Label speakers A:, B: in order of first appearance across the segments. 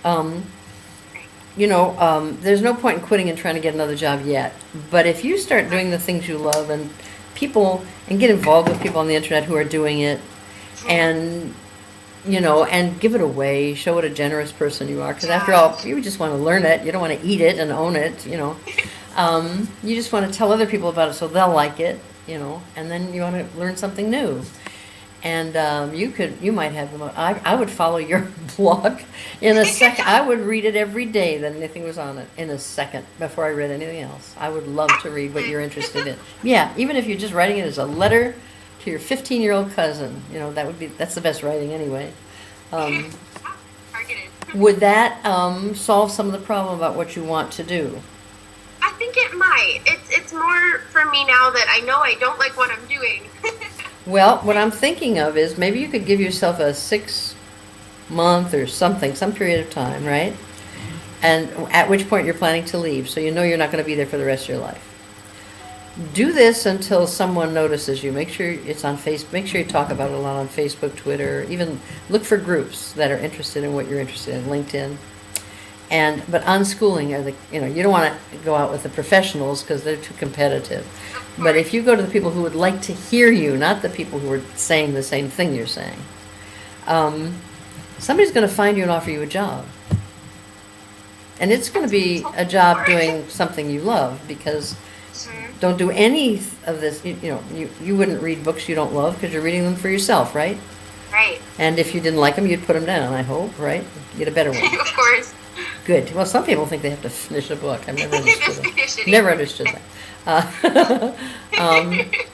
A: Um, there's no point in quitting and trying to get another job yet. But if you start doing the things you love and get involved with people on the internet who are doing it, and and give it away, show what a generous person you are. Because after all, you just want to learn it. You don't want to eat it and own it. You just want to tell other people about it so they'll like it. And then you want to learn something new. And you might have them. I would follow your blog in a second. I would read it every day that anything was on it in a second before I read anything else. I would love to read what you're interested in. Yeah, even if you're just writing it as a letter to your 15-year-old cousin, that's the best writing anyway.
B: Targeted.
A: Would that solve some of the problem about what you want to do?
B: I think it might. It's more for me now that I know I don't like what I'm doing.
A: Well, what I'm thinking of is maybe you could give yourself a 6-month or something, some period of time, right? And at which point you're planning to leave, so you're not going to be there for the rest of your life. Do this until someone notices you. Make sure it's on Facebook. Make sure you talk about it a lot on Facebook, Twitter. Even look for groups that are interested in what you're interested in, LinkedIn. But unschooling you don't want to go out with the professionals because they're too competitive. But if you go to the people who would like to hear you, not the people who are saying the same thing you're saying, somebody's going to find you and offer you a job. And it's going to be a job doing something you love, because don't do any of this. You wouldn't read books you don't love because you're reading them for yourself, right?
B: Right.
A: And if you didn't like them, you'd put them down, I hope, right? Get a better one.
B: Of course.
A: Good. Well, some people think they have to finish a book. I've never understood that. Never understood that.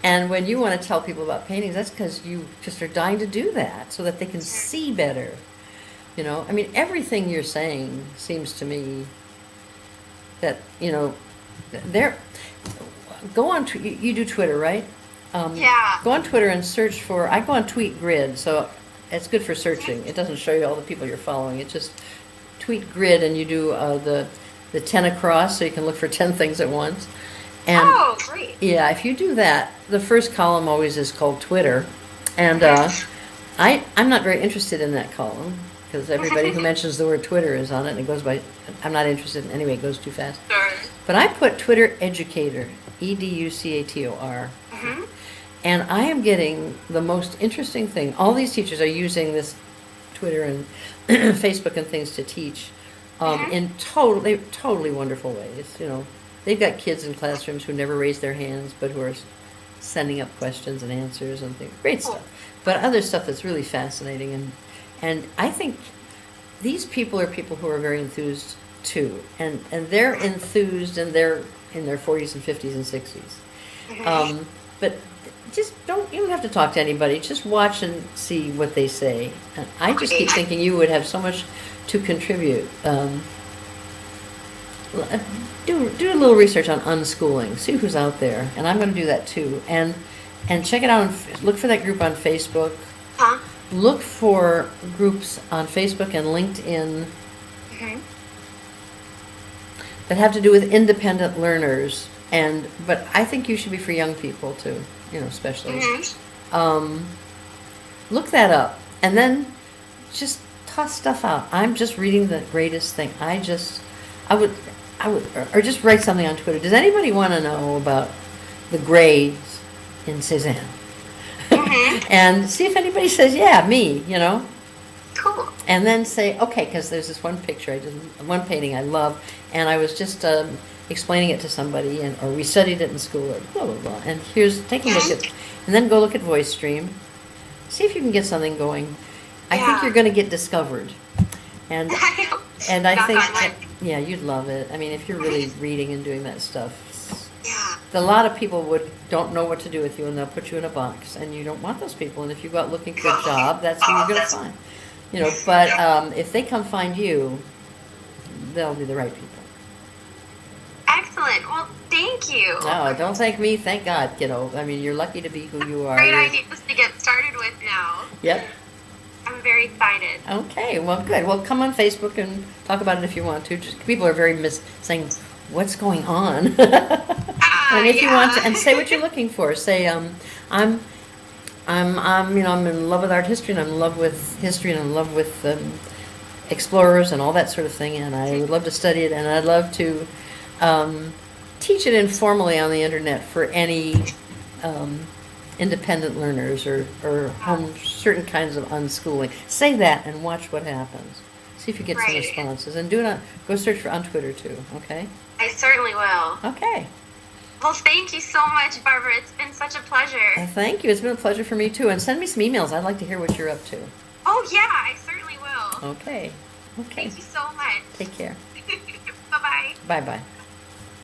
A: And when you want to tell people about paintings, that's because you just are dying to do that so that they can see better. Everything you're saying seems to me that, go on, you do Twitter, right?
B: Yeah.
A: Go on Twitter and search for, I go on Tweet Grid, so it's good for searching. It doesn't show you all the people you're following. It just Tweet Grid, and you do the 10 across, so you can look for 10 things at once. And
B: great.
A: Yeah, if you do that, the first column always is called Twitter. And I'm not very interested in that column, because everybody who mentions the word Twitter is on it, and it goes by, I'm not interested. Anyway, it goes too fast.
B: Sure.
A: But I put Twitter Educator, Educator.
B: Mm-hmm.
A: And I am getting the most interesting thing. All these teachers are using this Twitter and Facebook and things to teach in totally wonderful ways. They've got kids in classrooms who never raise their hands, but who are sending up questions and answers and things. Great stuff. But other stuff that's really fascinating. And I think these people are people who are very enthused too. And they're enthused, and they're in their 40s and 50s and 60s. But just you don't have to talk to anybody. Just watch and see what they say. And I just keep thinking you would have so much to contribute. Do a little research on unschooling. See who's out there, and I'm going to do that too. And check it out. Look for that group on Facebook.
B: Huh?
A: Look for groups on Facebook and LinkedIn that have to do with independent learners. But I think you should be for young people too. Especially. Look that up, and then just toss stuff out. I'm just reading the greatest thing. I would, or just write something on Twitter. Does anybody want to know about the grades in Cézanne? And see if anybody says, yeah, me,
B: Cool.
A: And then say, okay, because there's this one picture, one painting I love, and I was just explaining it to somebody, or we studied it in school, or blah, blah, blah. And take a look at, and then go look at VoiceStream. See if you can get something going. I think you're going to get discovered. And I think, you'd love it. If you're really reading and doing that stuff. A lot of people don't know what to do with you, and they'll put you in a box, and you don't want those people. And if you go out looking for a job, that's who you're going to find. But if they come find you, they'll be the right people.
B: Excellent. Well, thank you.
A: No, don't thank me. Thank God, kiddo. You're lucky to be who you are.
B: Great ideas to get started with now.
A: Yep.
B: I'm very excited.
A: Okay, well, good. Well, come on Facebook and talk about it if you want to. People are very saying, what's going on? And if you want to, and say what you're looking for. Say, I'm in love with art history, and I'm in love with history, and I'm in love with explorers and all that sort of thing, and I would love to study it, and I'd love to teach it informally on the internet for any independent learners or home certain kinds of unschooling. Say that and watch what happens. See if you get some
B: Right.
A: responses, and do it go search for on Twitter too. Okay.
B: I certainly will.
A: Okay.
B: Well, thank you so much, Barbara. It's been such a pleasure.
A: Thank you. It's been a pleasure for me too. And send me some emails. I'd like to hear what you're up to.
B: Oh, yeah, I certainly will.
A: Okay. Okay.
B: Thank you so much.
A: Take care.
B: Bye-bye.
A: Bye bye.